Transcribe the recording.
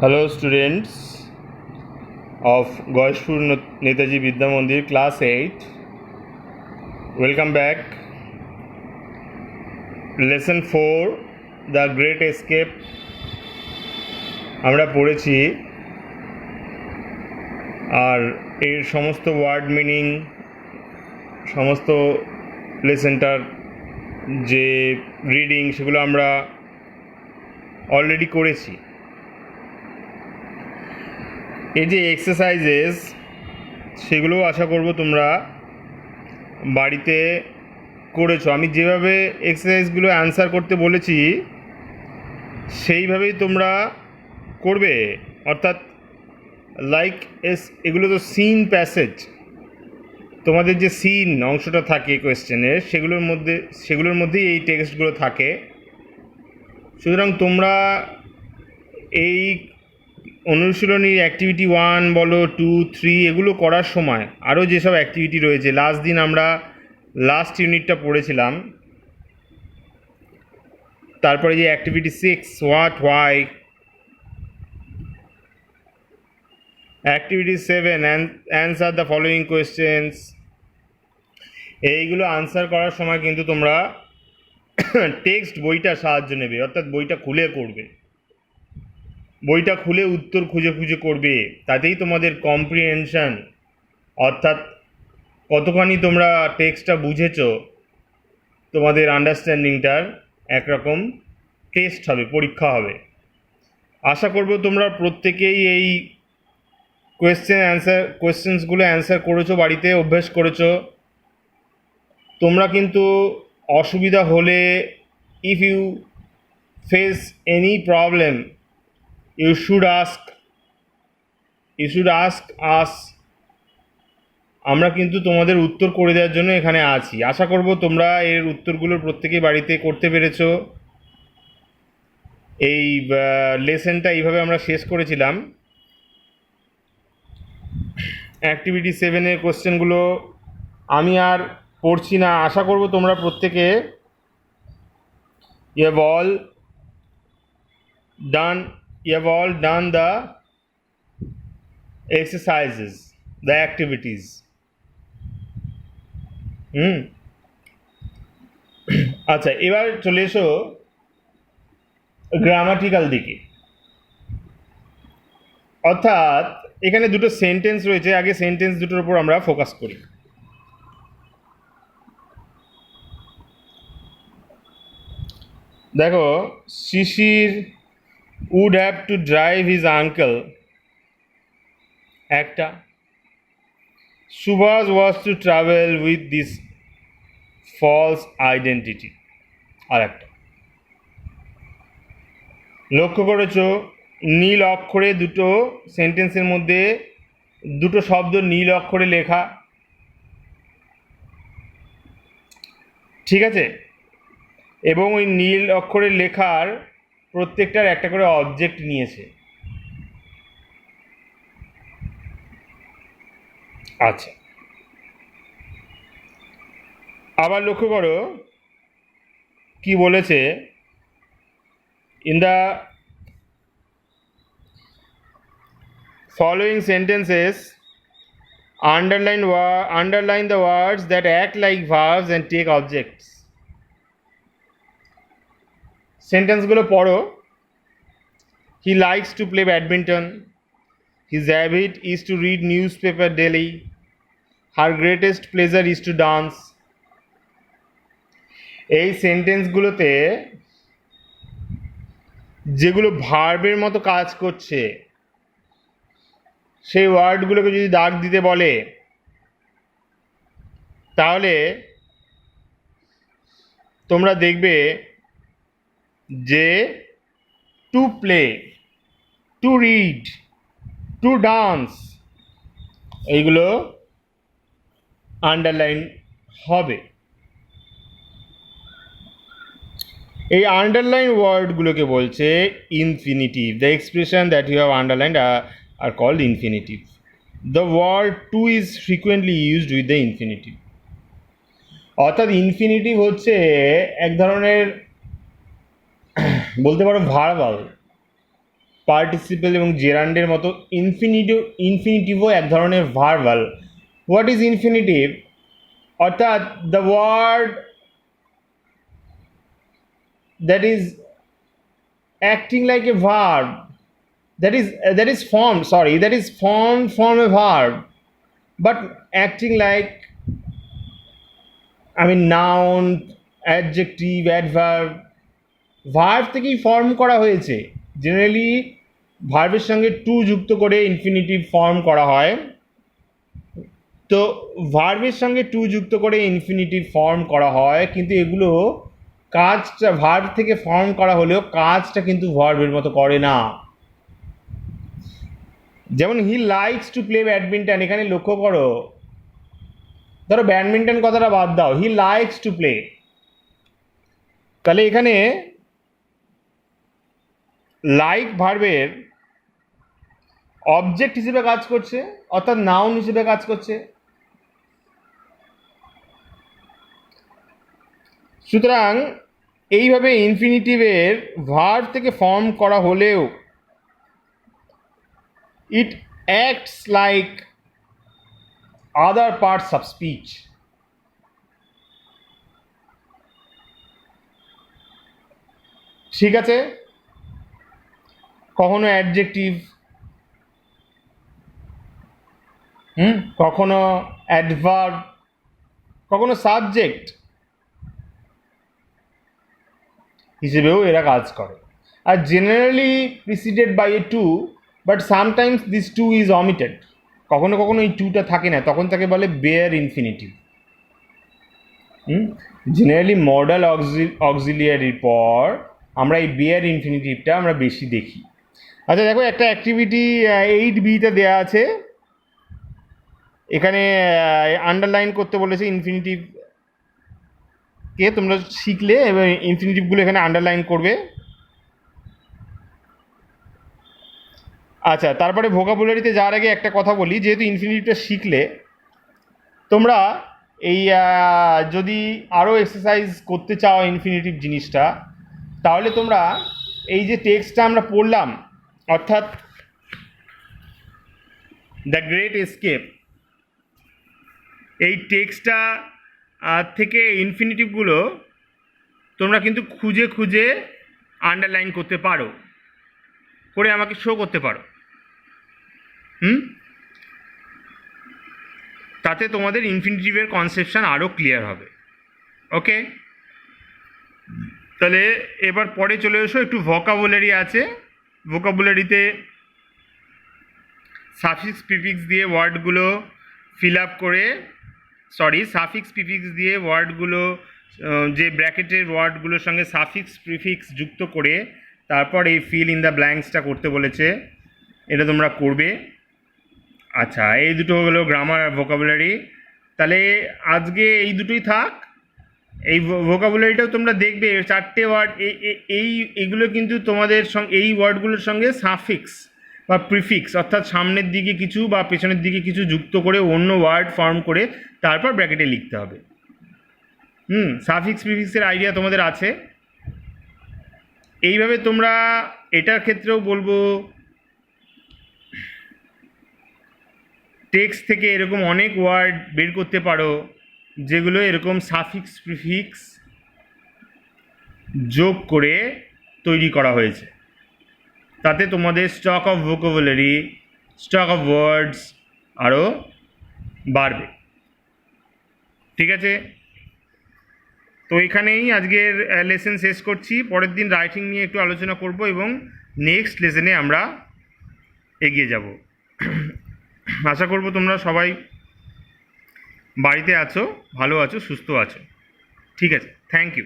Hello students of Goishpur Netaji Vidya Mandir class 8. Welcome back. Lesson 4 The Great Escape আমরা পড়েছি আর এর সমস্ত word meaning সমস্ত লেসনটার যে রিডিং সেগুলো আমরা অলরেডি করেছি। এই যে এক্সারসাইজেস সেগুলো আশা করব তোমরা বাড়িতে করেছো। আমি যেভাবে এক্সারসাইজগুলো অ্যান্সার করতে বলেছি সেইভাবেই তোমরা করবে, অর্থাৎ এগুলো তো সিন প্যাসেজ, তোমাদের যে সিন অংশটা থাকে কোয়েশ্চেনের সেগুলোর মধ্যেই এই টেক্সটগুলো থাকে। সুতরাং তোমরা এই অনুশীলনীর অ্যাক্টিভিটি 1 বলো 2, 3 এগুলো করার সময় আরও যেসব অ্যাক্টিভিটি রয়েছে, লাস্ট দিন আমরা লাস্ট ইউনিটটা পড়েছিলাম, তারপরে যে activity 6 what why, activity 7 answer the following questions, এইগুলো আনসার করার সময় কিন্তু তোমরা টেক্সট বইটা সাহায্য নেবে, অর্থাৎ বইটা খুলে করবে, বইটা খুলে উত্তর খুঁজে খুঁজে করবে। তাতেই তোমাদের কম্প্রিহেনশন অর্থাৎ কতখানি তোমরা টেক্সটটা বুঝেছো, তোমাদের আন্ডারস্ট্যান্ডিংটার একরকম টেস্ট হবে, পরীক্ষা হবে। আশা করব তোমরা প্রত্যেকেই এই কোয়েশ্চেন্সগুলো অ্যান্সার করেছো, বাড়িতে অভ্যাস করেছো। তোমরা কিন্তু অসুবিধা হলে if you face any problem you should ask us. আমরা কিন্তু তোমাদের উত্তর করে দেওয়ার জন্য এখানে আছি। আশা করব তোমরা এর উত্তরগুলোর প্রত্যেকেই বাড়িতে করতে পেরেছো। এই লেসনটা এইভাবে আমরা শেষ করেছিলাম। অ্যাক্টিভিটি 7-এর কোশ্চেনগুলো আমি আর পড়ছি না। আশা করব তোমরা প্রত্যেকে you have all done the exercises, the activities. আচ্ছা, এবার চলে এসো গ্রামাটিক্যাল দিকে। অর্থাৎ এখানে দুটো সেন্টেন্স রয়েছে, আগে সেন্টেন্স দুটোর উপর আমরা ফোকাস করি। দেখো, শিশির would have to drive his uncle একটা, Subhas was to travel with this false identity আর একটা। লক্ষ্য করেছো নীল অক্ষরে দুটো সেন্টেন্সের মধ্যে দুটো শব্দ নীল অক্ষরে লেখা, ঠিক আছে? এবং ওই নীল অক্ষরে লেখার প্রত্যেকটার একটা করে অবজেক্ট নিয়েছে। আচ্ছা, আবার লক্ষ্য করো কি বলেছে, in the following sentences underline the words that act like verbs and take objects. সেন্টেন্সগুলো পড়ো। He likes to play badminton. His habit is to read newspaper daily. Her greatest pleasure is to dance. এই সেন্টেন্সগুলোতে যেগুলো ভার্বের মতো কাজ করছে সেই ওয়ার্ডগুলোকে যদি দাগ দিতে বলে তাহলে তোমরা দেখবে যে to play, to read, to dance এইগুলো আন্ডারলাইন হবে। এই আন্ডারলাইন ওয়ার্ডগুলোকে বলছে infinitive. The expression that you have underlined are called infinitive. The word to is frequently used with the infinitive. অর্থাৎ ইনফিনিটিভ হচ্ছে এক ধরনের বলতে পারো ভার্বাল, পার্টিসিপেল এবং জেরান্ডের মতো ইনফিনিটিভও এক ধরনের ভার্বাল। What is infinitive? অর্থাৎ the word that is acting like a verb, that is formed from a verb, but acting like, I mean, noun, adjective, adverb, verb থেকেই ফর্ম করা হয়েছে। জেনারেলি ভার্বের সঙ্গে টু যুক্ত করে ইনফিনিটিভ ফর্ম করা হয়। তো ভার্বের সঙ্গে টু যুক্ত করে ইনফিনিটিভ ফর্ম করা হয়, কিন্তু এগুলো কাজটা ভার্ব থেকে ফর্ম করা হলেও কাজটা কিন্তু ভার্বের মতো করে না। যেমন he likes to play badminton, এখানে লক্ষ্য করো, ধরো ব্যাডমিন্টন কথাটা বাদ দাও, হি লাইকস টু প্লে, তাহলে এখানে লাইক ভার্বের অবজেক্ট হিসেবে কাজ করছে, অর্থাৎ নাউন হিসেবে কাজ করছে। সুতরাং এইভাবে ইনফিনিটিভের ভার্ব থেকে ফর্ম করা হলেও ইট acts like other parts of speech. ঠিক আছে, কখনো অ্যাডজেক্টিভ, কখনো অ্যাডভার্ব, কখনো সাবজেক্ট হিসেবেও এরা কাজ করে। আর generally preceded by a to, but sometimes this to is omitted. কখনো কখনো এই টুটা থাকে না, তখন তাকে বলে বেয়ার ইনফিনিটিভ। জেনারেলি মডাল অক্সিলিয়ারির পর আমরা এই বেয়ার ইনফিনিটিভটা আমরা বেশি দেখি। আচ্ছা দেখো, একটা অ্যাক্টিভিটি 8B-তে দেওয়া আছে, এখানে আন্ডারলাইন করতে বলেছে ইনফিনিটিভকে। তোমরা শিখলে এবার ইনফিনিটিভগুলো এখানে আন্ডারলাইন করবে। আচ্ছা, তারপরে ভোকাবুলারিতে যাওয়ার আগে একটা কথা বলি, যেহেতু ইনফিনিটিভটা শিখলে তোমরা এই যদি আরও এক্সারসাইজ করতে চাও ইনফিনিটিভ জিনিসটা, তাহলে তোমরা এই যে টেক্সটটা আমরা পড়লাম, অর্থাৎ দ্য গ্রেট এস্কেপ, এই টেক্সটটা থেকে ইনফিনিটিভগুলো তোমরা কিন্তু খুঁজে খুঁজে আন্ডারলাইন করতে পারো, করে আমাকে শো করতে পারো। তাতে তোমাদের ইনফিনিটিভের কনসেপশন আরও ক্লিয়ার হবে। ওকে, তাহলে এবার পরে চলে এসো, একটু ভোকাবুলারি আছে। ভোকাবুলারিতে সাফিক্স প্রিফিক্স দিয়ে ওয়ার্ডগুলো ফিল আপ করে, সাফিক্স প্রিফিক্স দিয়ে ওয়ার্ডগুলো, যে ব্র্যাকেটের ওয়ার্ডগুলোর সঙ্গে সাফিক্স প্রিফিক্স যুক্ত করে তারপর এই ফিল ইন দ্য ব্ল্যাঙ্কসটা করতে বলেছে, এটা তোমরা করবে। আচ্ছা, এই দুটো হলো গ্রামার আর ভোকাবুলারি। তাহলে আজকে এই দুটোই থাক। এই ভোকাবুলারিটাও তোমরা দেখবে, 4টে ওয়ার্ড, এইগুলো কিন্তু তোমাদের সঙ্গে, এই ওয়ার্ডগুলোর সঙ্গে সাফিক্স বা প্রিফিক্স, অর্থাৎ সামনের দিকে কিছু বা পেছনের দিকে কিছু যুক্ত করে অন্য ওয়ার্ড ফর্ম করে তারপর ব্র্যাকেটে লিখতে হবে। সাফিক্স প্রিফিক্সের আইডিয়া তোমাদের আছে। এইভাবে তোমরা এটার ক্ষেত্রেও বলবো, টেক্সট থেকে এরকম অনেক ওয়ার্ড বের করতে পারো যেগুলো এরকম সাফিক্স প্রিফিক্স যোগ করে তৈরি করা হয়েছে। তাতে তোমাদের stock of vocabulary, stock of words আরও বাড়বে। ঠিক আছে, তো এখানেই আজকের লেসন শেষ করছি। পরের দিন রাইটিং নিয়ে একটু আলোচনা করব এবং নেক্সট লেসনে আমরা এগিয়ে যাব। আশা করব তোমরা সবাই বাড়িতে আছো, ভালো আছো, সুস্থ আছো। ঠিক আছে, থ্যাংক ইউ।